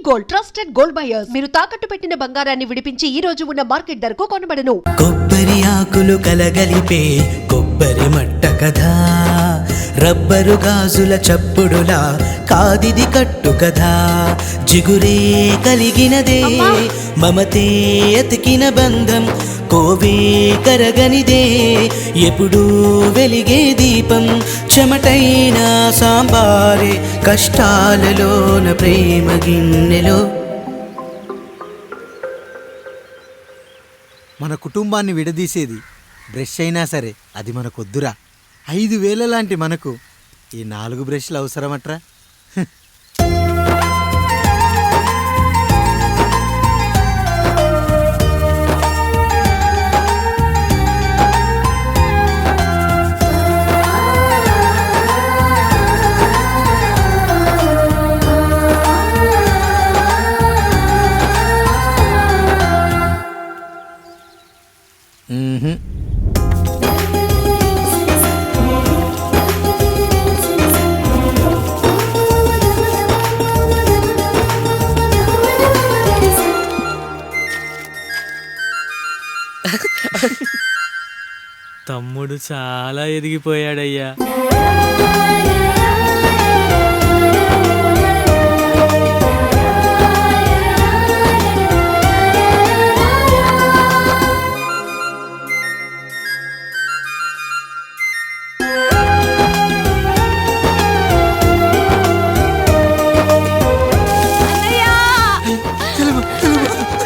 Gold, trusted gold buyers. మీరు తాకట్టు పెట్టిన బంగారాన్ని విడిపించి ఈ రోజు ఉన్న మార్కెట్ ధరకు కొనబడను. కొబ్బరి ఆకులు కలగలిపే కొబ్బరి మట్ట కథ, రబ్బరు గాజుల చప్పుడులా కాదిది కట్టు కథ. జిగురే కలిగినదే మమతే అతికిన బంధం, కోవే కరగనిదే ఎప్పుడూ వెలిగే దీపం. చెమటైన సాంబారే కష్టాలలోన ప్రేమ గిన్నెలో. మన కుటుంబాన్ని విడదీసేది బ్రష్ అయినా సరే అది మనకొద్దురా. 5,000 లాంటి మనకు ఈ 4 బ్రష్లు అవసరమట్రా. తమ్ముడు చాలా ఎదిగిపోయాడయ్యా.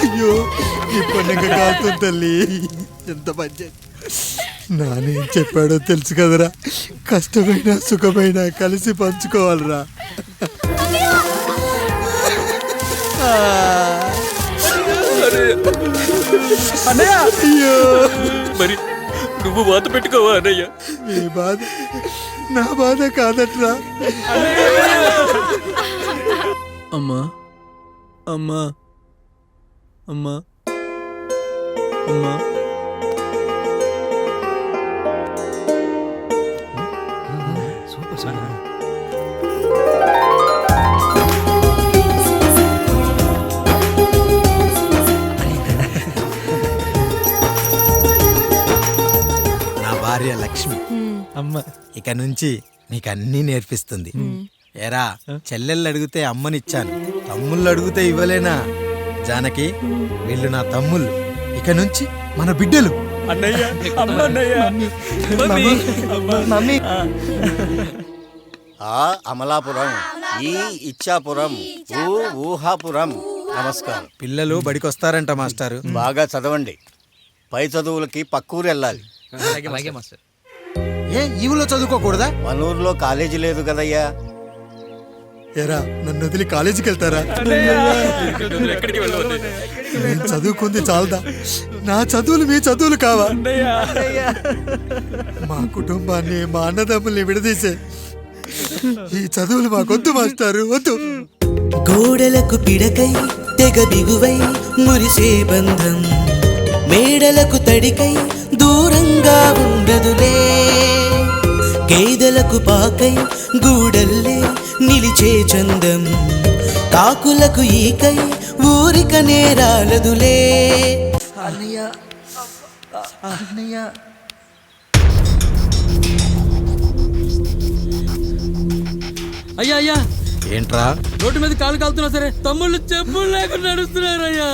అయ్యో ఈ పండుగ కాదు తల్లి, ఎంత మంచి. నానేం చెప్పాడో తెలుసు కదరా, కష్టమైన సుఖమైన కలిసి పంచుకోవాలరా. అయ్యో మరి నువ్వు బాధ పెట్టుకోవా అన్నయ్య? నీ బాధ నా బాధ కాదట్రా. అమ్మా అమ్మా అమ్మా అమ్మా నా భార్య లక్ష్మి అమ్మ ఇక నుంచి నీకు అన్నీ నేర్పిస్తుంది. ఏరా, చెల్లెళ్ళు అడిగితే అమ్మనిచ్చాను, తమ్ముళ్ళు అడిగితే ఇవ్వలేనా? జానకి, వీళ్ళు నా తమ్ముళ్ళు, ఇక నుంచి మన బిడ్డలు. ఆ అమలాపురం, ఈ ఇచ్చాపురం, ఊహాపురం. నమస్కారం. పిల్లలు బడికొస్తారంట మాస్టారు. బాగా చదవండి, పై చదువులకి పక్కూరు వెళ్ళాలి. ఏ ఈ ఊళ్ళో చదువుకోకూడదా? మన ఊర్లో కాలేజీ లేదు కదయ్యా. ఏరా, నన్ను వదిలి కాలేజీకి వెళ్తారా? నేను చదువుకుంది చాలదా? నా చదువులు మీ చదువులు కావా? మా కుటుంబాన్ని, మా అన్నదమ్ముల్ని విడదీసే ఈ చదువులు మాకొద్దు మాస్టారు, వద్దు. గోడలకు పిడకై తెగ బిగువై మురిసే బంధం, మేడలకు తడికై దూరంగా ఉండదులే. గేదెలకు పాకై గూడల్లే నిలిచే చందం, కాకులకు ఈకై ఊరిక నేరాలదులే. అన్నయ్య అన్నయ్య అయ్యా అయ్యా, ఏంట్రా? రోడ్డు మీద కాలు కాలుతున్నా సరే తమ్ముళ్ళు చెప్పులు లేకుండా నడుస్తున్నారయ్యా,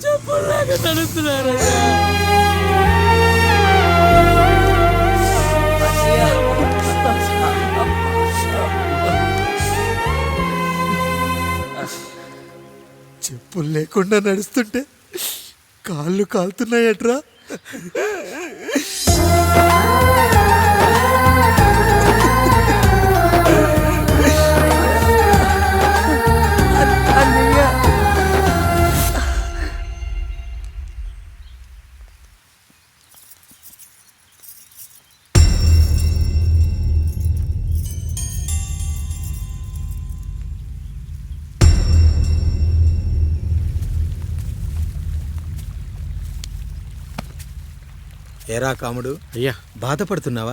చెప్పులు లేకుండా నడుస్తున్నారయ్యా. చెప్పులు లేకుండా నడుస్తుంటే కాళ్ళు కాలుతున్నాయట్రా. ఏరా కాముడు, అయ్యా బాధపడుతున్నావా?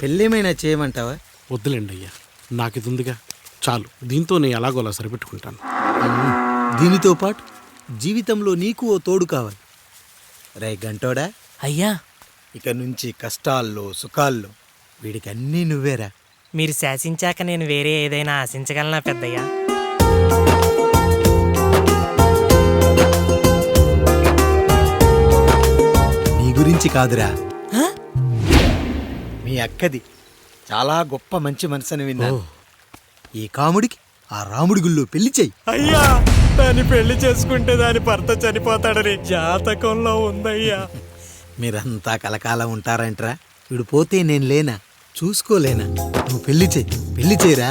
పెళ్ళేమైనా చేయమంటావా? వద్దులేండి అయ్యా, నాకు ఇది ఉందిగా చాలు, దీంతో నేను ఎలాగోలా సరిపెట్టుకుంటాను. దీనితో పాటు జీవితంలో నీకు ఓ తోడు కావాలి. రే గంటోడా, అయ్యా, ఇక నుంచి కష్టాల్లో సుఖాల్లో వీడికి అన్నీ నువ్వేరా. మీరు శాసించాక నేను వేరే ఏదైనా ఆశించగలనా పెద్దయ్యా? నీ గురించి కాదురా, మీ అక్కది చాలా గొప్ప మంచి మనసని విన్నాను. ఈ కాముడికి ఆ రాముడి గుళ్ళో పెళ్లి చెయ్యి. అయ్యా, దాన్ని పెళ్లి చేసుకుంటే దాని భర్త చనిపోతాడని జాతకంలో ఉందయ్యా. మీరంతా కలకాలం ఉంటారంట్రా. వీడు పోతే నేను లేనా, చూసుకోలేనా? నువ్వు పెళ్లి చెయ్యి, పెళ్లి చేయరా.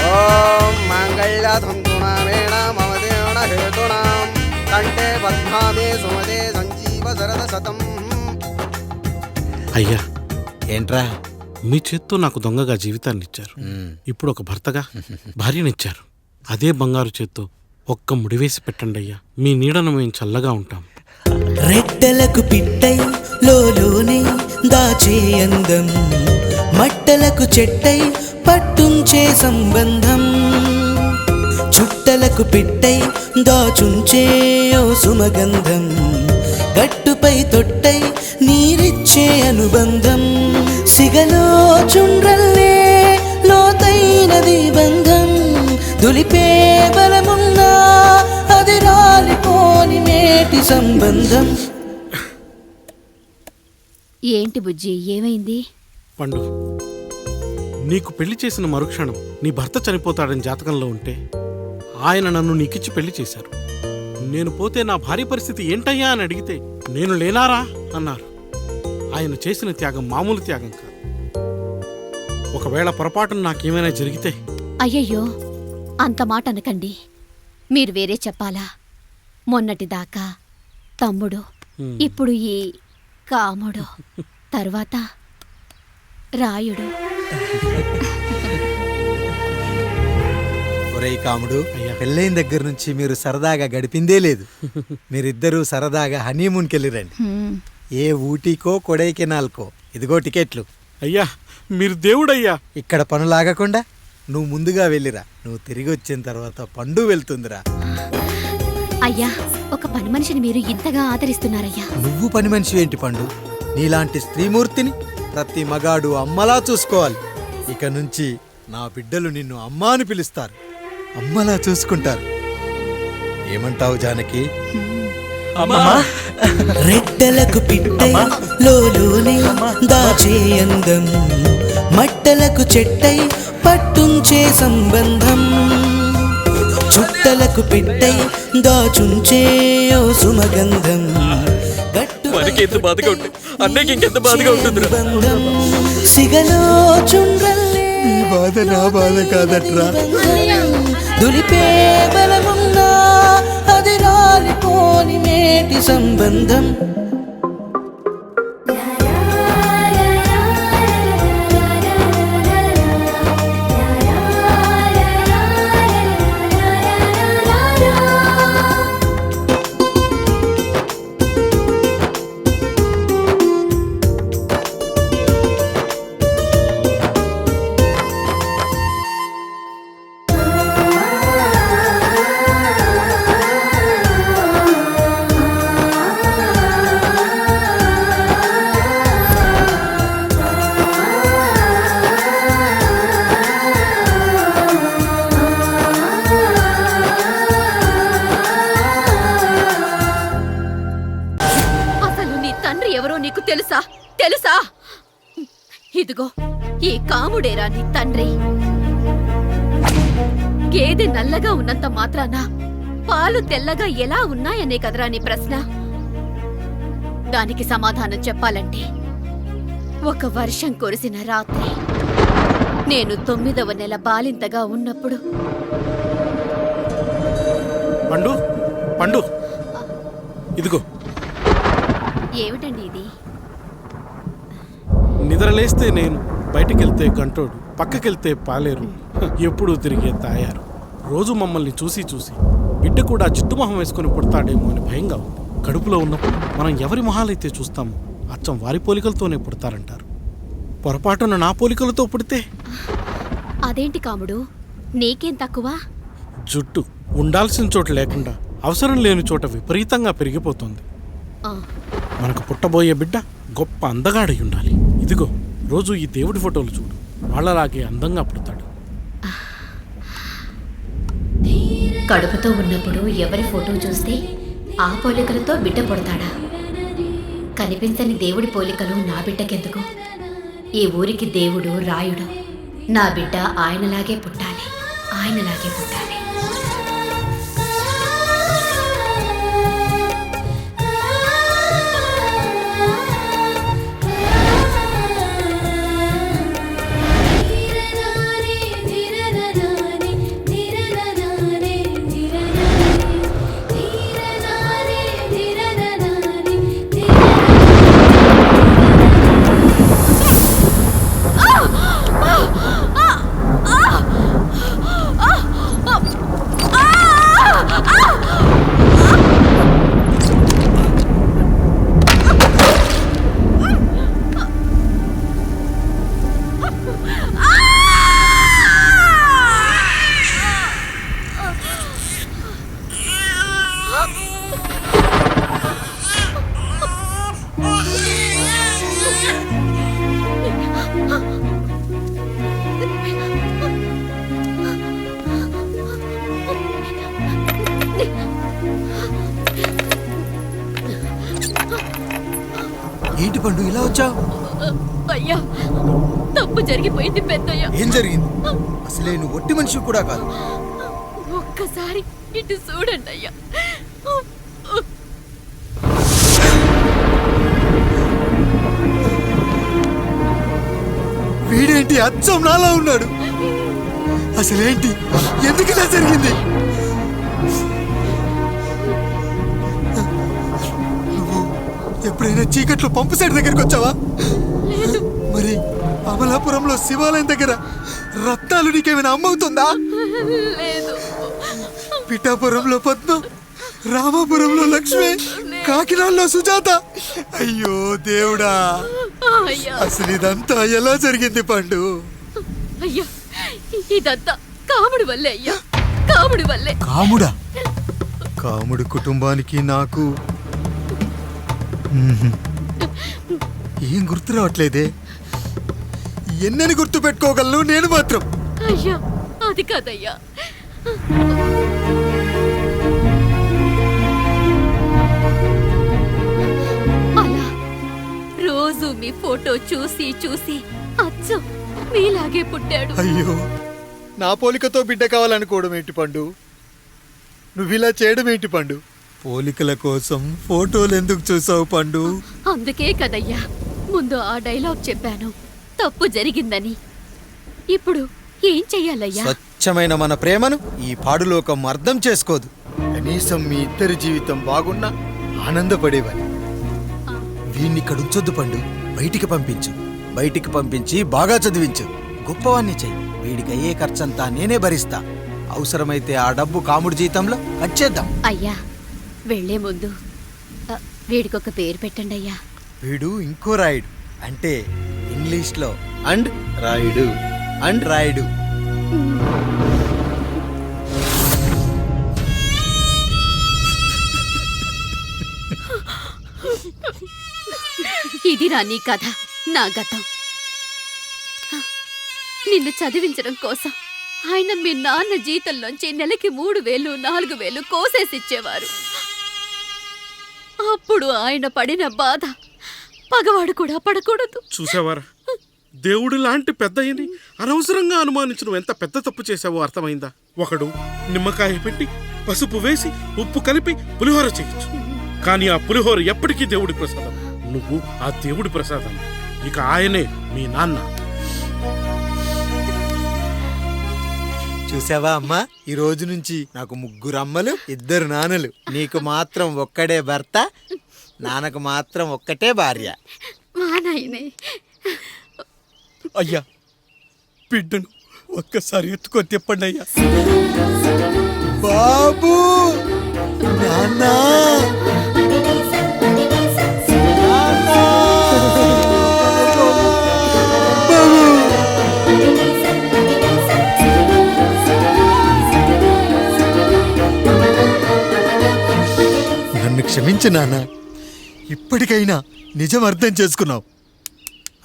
ఓం మంగళ్యతంతునామేణ మమ దేవన హేతునాం కంఠే పద్మామే సుమదే సంజీవ శరద శతం. అయ్యా, ఏంట్రా? మీ చేత్తో నాకు దొంగగా జీవితాన్ని ఇచ్చారు. ఇప్పుడు ఒక భర్తగా భార్యనిచ్చారు. అదే బంగారు చేత్తో ఒక్క ముడివేసి పెట్టండి అయ్యా. మీ నీడను మేము చల్లగా ఉంటాం. రెట్టలకు పిట్టై లోలోనే దాచే అందం, మట్టలకు చెట్టై పట్టుంచే సంబంధం, చుట్టలకు పెట్టై దాచుంచే ఓ సుమగంధం, గట్టుపై తొట్టై నీరిచ్చే అనుబంధం, సిగలో చుండ్రల్లే లోతైనది బంధం, దులిపే బలమున్నా అది రాలిపోని మేటి సంబంధం. ఏంటి బుజ్జి, ఏమైంది? పండు, నీకు పెళ్లి చేసిన మరుక్షణం నీ భర్త చనిపోతాడని జాతకంలో ఉంటే ఆయన నన్ను నీకిచ్చి పెళ్లి చేశారు. నేను పోతే నా భార్య పరిస్థితి ఏంటయ్యా అని అడిగితే నేను లేనారా అన్నారు. ఆయన చేసిన త్యాగం మామూలు త్యాగం కాదు. ఒకవేళ పొరపాటున నాకేమైనా జరిగితే? అయ్యయ్యో, అంత మాట అనకండి. మీరు వేరే చెప్పాలా? మొన్నటిదాకా తమ్ముడు, ఇప్పుడు ఈ కాముడు, తర్వాత రాయుడు. ఒరేయ్ కాముడు, పెళ్ళైన దగ్గర నుంచి మీరు సరదాగా గడిపిందే లేదు. మీరిద్దరూ సరదాగా హనీమూన్కి వెళ్ళిరండి. ఏ ఊటీకో కొడైకెనాల్కో. ఇదిగో టికెట్లు. అయ్యా, మీరు దేవుడయ్యా. ఇక్కడ పనులాగకుండా నువ్వు ముందుగా వెళ్ళిరా. నువ్వు తిరిగి వచ్చిన తర్వాత పండు వెళ్తుందిరా. అయ్యా, ఒక పని మనిషిని మీరు ఇంతగా ఆదరిస్తున్నారయ్యా. నువ్వు పని మనిషి ఏంటి పండు? నీలాంటి స్త్రీమూర్తిని ప్రతి మగాడు అమ్మలా చూసుకోవాలి. ఇక నుంచి నా బిడ్డలు నిన్ను అమ్మా అని పిలుస్తారు, అమ్మలా చూసుకుంటారు. ఏమంటావు జానకి? రెట్టలకు పిట్టై లోలోనే దాచే అందం, మట్టలకు చెట్టై పట్టుంచే సంబంధం, చుట్టలకు పెట్టై దాచుంచే ఓ సుమగంధం, ఎంత బాధగా ఉంటుంది అన్నకి ఇంకెంత బాధగా ఉంటుంది. సిగలో చుండ్రల్లే ఈ బాధ నా బాధ కాదట్రా. దులిపే బలమున్నా అది రాలిపోని మేటి సంబంధం. తెలుసా? ఇదిగో ఈ కాముడేరా నీ తండ్రి. గేదె నల్లగా ఉన్నంత మాత్రాన పాలు తెల్లగా ఎలా ఉన్నాయనే కదరా నీ ప్రశ్న. దానికి సమాధానం చెప్పాలంటే ఒక వర్షం కురిసిన రాత్రి నేను 9వ నెల బాలింతగా ఉన్నప్పుడు. పండు, పండు, ఇదిగో. ఏమిటండి ఇది? నిద్రలేస్తే నేను, బయటికెళ్తే గంటోడు, పక్కకెళ్తే పాలేరు, ఎప్పుడూ తిరిగే తాయారు. రోజు మమ్మల్ని చూసి చూసి బిడ్డ కూడా జిడ్డుమొహం వేసుకుని పుడతాడేమో అని భయంగా ఉంది. కడుపులో ఉన్నప్పుడు మనం ఎవరి మొహాలైతే చూస్తామో అచ్చం వారి పోలికలతోనే పుడతారంటారు. పొరపాటున నా పోలికలతో పుడితే? అదేంటి కాముడు, నీకేం తక్కువ? జుట్టు ఉండాల్సిన చోట లేకుండా అవసరం లేని చోట విపరీతంగా పెరిగిపోతుంది. ఆ, మనకు పుట్టబోయే బిడ్డ గొప్ప అందగాడై ఉండాలి. ఇదిగో రోజు ఈ దేవుడి ఫోటోలు చూడు, వాళ్ళలాగే అందంగా పుడతాడు. కడుపుతో ఉన్నప్పుడు ఎవరి ఫోటో చూస్తే ఆ పోలికలతో బిడ్డ పుడతాడా? కనిపించని దేవుడి పోలికలు నా బిడ్డకెందుకు? ఈ ఊరికి దేవుడు రాయుడు. నా బిడ్డ ఆయనలాగే పుట్టాలి, ఆయనలాగే పుట్టాలి. ఏంటి పండు ఇలా వచ్చావు? అయ్యా, తప్పు జరిగిపోయింది పెద్దయ్యా. ఏం జరిగింది? అసలే నువ్వు ఒట్టి మనిషి కూడా కాదు. ఒక్కసారి ఇటు చూడండి అయ్యా. వీడేంటి అచ్చం నాలా ఉన్నాడు? అసలేంటి, ఎందుకు ఇలా జరిగింది? నువ్వు ఎప్పుడైనా చీకట్లో పంపు సైడ్ దగ్గరికి వచ్చావా? మరి అమలాపురంలో శివాలయం దగ్గర రత్నాలు నీకేమైనా అమ్మవుతుందా? పిఠాపురంలో పద్మ, రామాపురంలో లక్ష్మి, కాకినాడలో సుజాత. అయ్యో దేవుడా, అసలు ఇదంతా ఎలా జరిగింది పండు? అయ్యా, ఇదంతా కాముడి వల్లే అయ్యా, కాముడి వల్లే. కాముడా? కాముడు కుటుంబానికి నాకు ఏం గుర్తు రావట్లేదే. ఎన్నని గుర్తు పెట్టుకోగలను నేను మాత్రం? అయ్యా, అది కాదయ్యా. అలా రోజు మీ ఫోటో చూసి చూసి అచ్చం మీలాగే పుట్టాడు. అయ్యో, నా పోలికతో బిడ్డ కావాలనుకోవడం ఏంటి పండు? నువ్విలా చేయడం ఏంటి పండు? పోలికల కోసం ఫోటోలు ఎందుకు చూసావు పండు? అందుకే కదయ్యా ముందు ఆ డైలాగ్ చెప్పాను, తప్పు జరిగిందని. ఇప్పుడు ఏం చెయ్యాలయ్యా? స్వచ్ఛమైన మన ప్రేమను ఈ పాడులోకం అర్థం చేసుకోదు. కనీసం మీ ఇద్దరి జీవితం బాగున్నా ఆనందపడేవాని. వీణ్ణి ఇక్కడ ఉంచొద్దు పండు, బయటికి పంపించు. బయటికి పంపించి బాగా చదివించు, గొప్పవాణ్ణి చెయ్యి. వీడికి అయ్యే ఖర్చంతా నేనే భరిస్తా. అవసరమైతే ఆ డబ్బు కాముడి జీతంలో కట్ చేద్దాం. అయ్యా, వెళ్లే ముందు వీడికొక పేరు పెట్టండి అయ్యా. వీడు ఇంకో రాయుడు, అంటే ఇంగ్లీష్లో అండ్ రాయుడు, అండ్ రాయుడు. ఇది రా నీ కథ, నా గతం. నిన్ను చదివించడం కోసం ఆయన మీ నాన్న జీతంలోంచి నెలకి 3,000, 4,000 కోసేసిచ్చేవారు. అప్పుడు ఆయన పడిన బాధ పగవాడు కూడా పడకూడదు. చూసావారా, దేవుడు లాంటి పెద్దయ్యని అనవసరంగా అనుమానించడం ఎంత పెద్ద తప్పు చేశావో అర్థమైందా? ఒకడు నిమ్మకాయ పెట్టి పసుపు వేసి ఉప్పు కలిపి పులిహోర చేయొచ్చు, కానీ ఆ పులిహోర ఎప్పటికీ దేవుడి ప్రసాదం. నువ్వు ఆ దేవుడి ప్రసాదం. ఇక ఆయనే మీ నాన్న. చూసావా అమ్మా, ఈ రోజు నుంచి నాకు 3 అమ్మలు, 2 నాన్నలు. నీకు మాత్రం ఒక్కడే భర్త, నాన్నకు మాత్రం ఒక్కటే భార్య. మా నాయనే. అయ్యా, బిడ్డను ఒక్కసారి ఎత్తుకొని తిప్పండి అయ్యా. బాబు. నాన్నా నన్ను క్షమించు నాన్న. ఇప్పటికైనా నిజం అర్థం చేసుకున్నావు.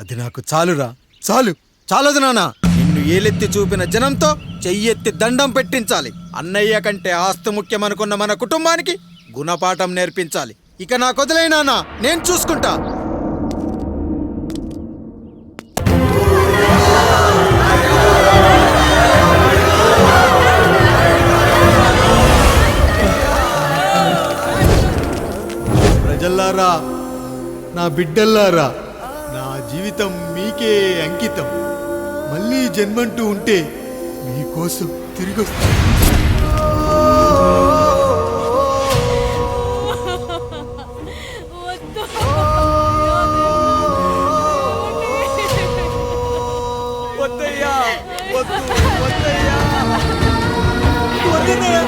అది నాకు చాలురా, చాలు. చాలదు నాన్న. నిన్ను ఏలెత్తి చూపిన జనంతో చెయ్యెత్తి దండం పెట్టించాలి. అన్నయ్య కంటే ఆస్తు ముఖ్యమనుకున్న మన కుటుంబానికి గుణపాఠం నేర్పించాలి. ఇక నాకు వదిలే నాన్న, నేను చూసుకుంటా. ప్రజల్లారా, నా బిడ్డల్లారా, నా జీవితం మీకే అంకితం. మళ్ళీ జన్మంటూ ఉంటే మీకోసం తిరిగి వస్తాను. వద్దయ్యా, వద్దు, వద్దయ్యా, వద్దన్నయ్య.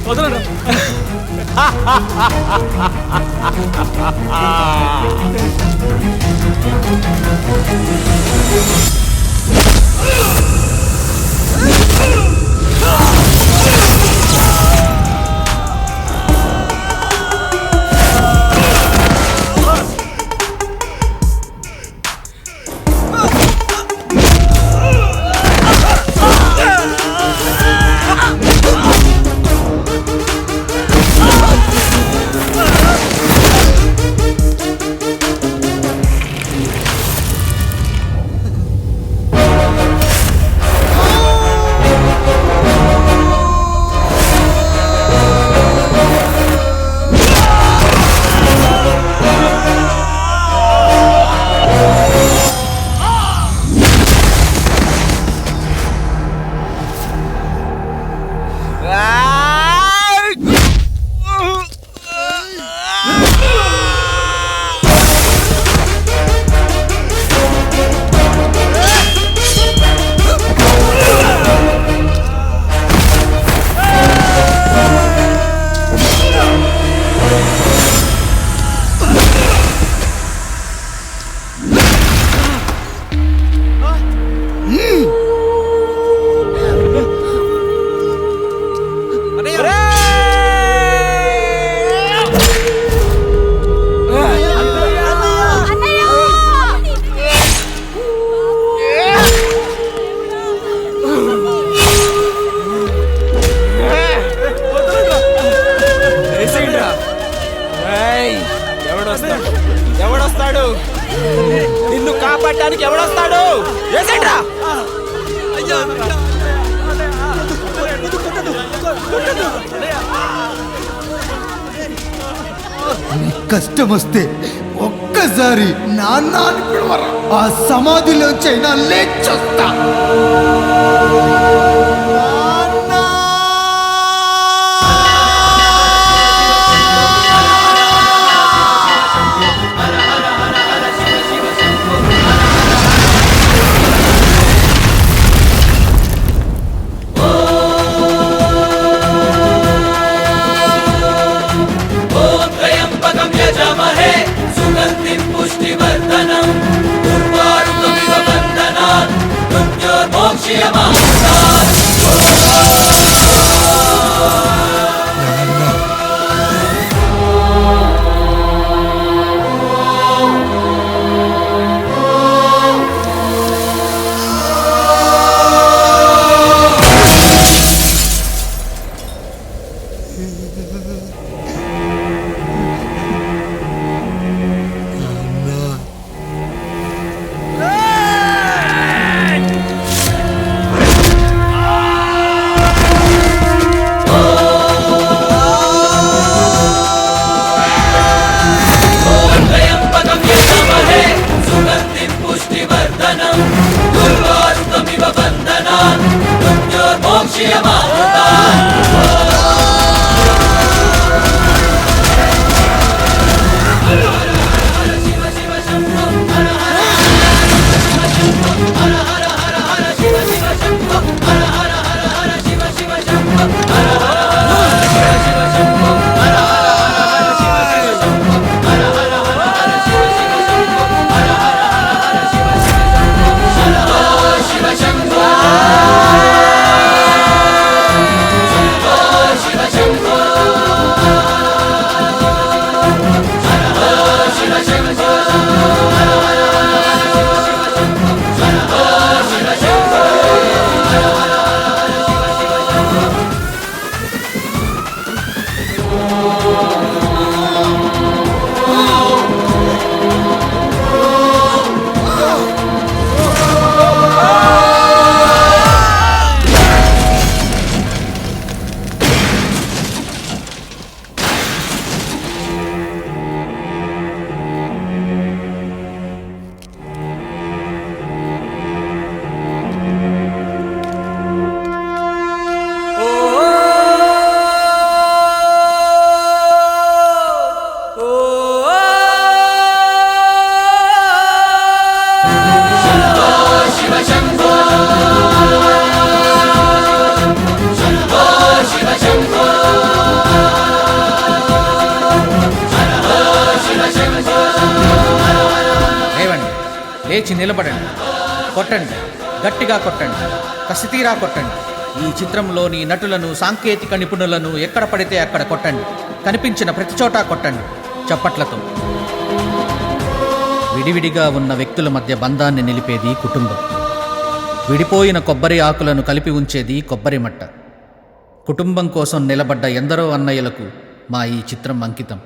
వదలరా. ఎవడొస్తాడు? నిన్ను కాపాడటానికి ఎవడొస్తాడు? ఏసేంట్రా? కష్టం వస్తే ఒక్కసారి నాన్న అని పిలవరా. ఆ సమాధిలోంచైనా లేచొస్తా. లేవండి, లేచి నిలబడండి, కొట్టండి, గట్టిగా కొట్టండి, కసితీరా కొట్టండి. ఈ చిత్రంలోని నటులను, సాంకేతిక నిపుణులను ఎక్కడ పడితే అక్కడ కొట్టండి. కనిపించిన ప్రతి చోట కొట్టండి చప్పట్లతో. విడివిడిగా ఉన్న వ్యక్తుల మధ్య బంధాన్ని నిలిపేది కుటుంబం. విడిపోయిన కొబ్బరి ఆకులను కలిపి ఉంచేది కొబ్బరి మట్ట. కుటుంబం కోసం నిలబడ్డ ఎందరో అన్నయ్యలకు మా ఈ చిత్రం అంకితం.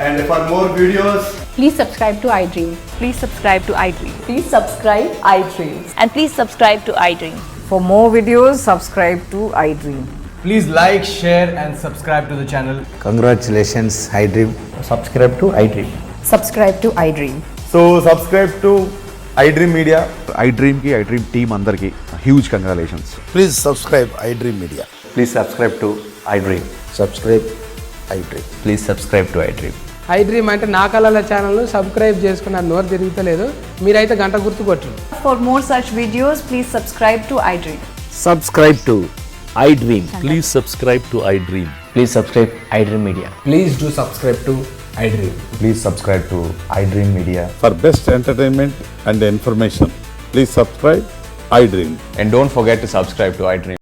And for more videos, please subscribe to iDream. Please subscribe to iDream. Please subscribe iDream. And please subscribe to iDream. For more videos, subscribe to iDream. please like, share and subscribe to the channel. Congratulations iDream. Subscribe to iDream. Subscribe to iDream. So subscribe to iDream Media. iDream ki iDream team andarki huge congratulations. Please subscribe iDream media. Please subscribe to iDream. Subscribe iDream. Please subscribe to iDream. iDream అంటే నా కళల channel subscribe చేసుకున్న నోరు తిరుగుతలేదు. మీరైతే గంట గుర్తు కొట్టండి. For more such videos, please subscribe to iDream. Subscribe to iDream. Please subscribe to iDream. Please subscribe iDream Media. Please do subscribe to iDream. Please subscribe to iDream Media. For best entertainment and information, please subscribe iDream. And don't forget to subscribe to iDream.